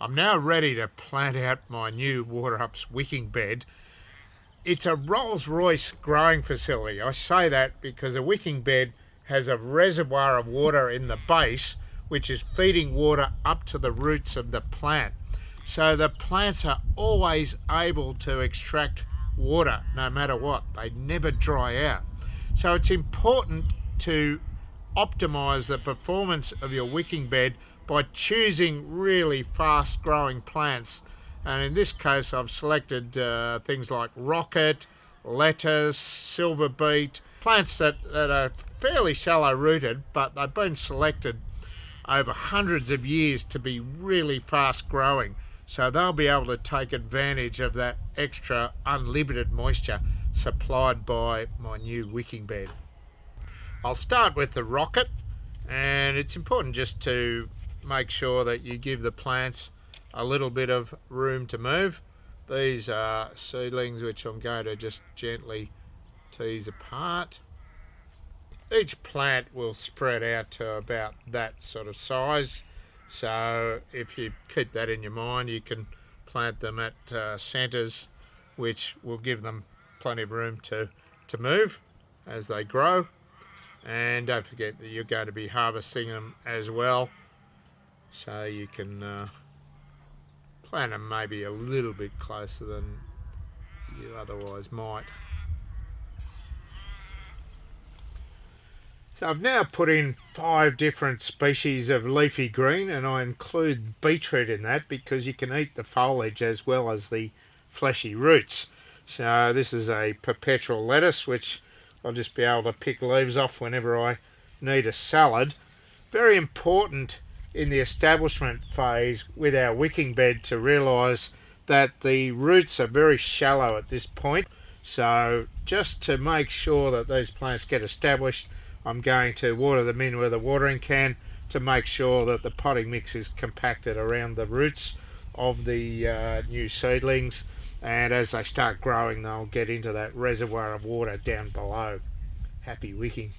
I'm now ready to plant out my new Waterups wicking bed. It's a Rolls-Royce growing facility. I say that because a wicking bed has a reservoir of water in the base which is feeding water up to the roots of the plant. So the plants are always able to extract water no matter what. They never dry out. So it's important to optimize the performance of your wicking bed by choosing really fast growing plants. And in this case I've selected things like rocket, lettuce, silver beet, plants that are fairly shallow rooted, but they've been selected over hundreds of years to be really fast growing. So they'll be able to take advantage of that extra unlimited moisture supplied by my new wicking bed. I'll start with the rocket, and it's important just to make sure that you give the plants a little bit of room to move. These are seedlings which I'm going to just gently tease apart. Each plant will spread out to about that sort of size, so if you keep that in your mind, you can plant them at centres which will give them plenty of room to move as they grow. And don't forget that you're going to be harvesting them as well, so you can plant them maybe a little bit closer than you otherwise might. So I've now put in 5 different species of leafy green, and I include beetroot in that because you can eat the foliage as well as the fleshy roots. So this is a perpetual lettuce which I'll just be able to pick leaves off whenever I need a salad. Very important in the establishment phase with our wicking bed to realise that the roots are very shallow at this point. So just to make sure that these plants get established, I'm going to water them in with a watering can to make sure that the potting mix is compacted around the roots of the new seedlings, and as they start growing they'll get into that reservoir of water down below. Happy wicking.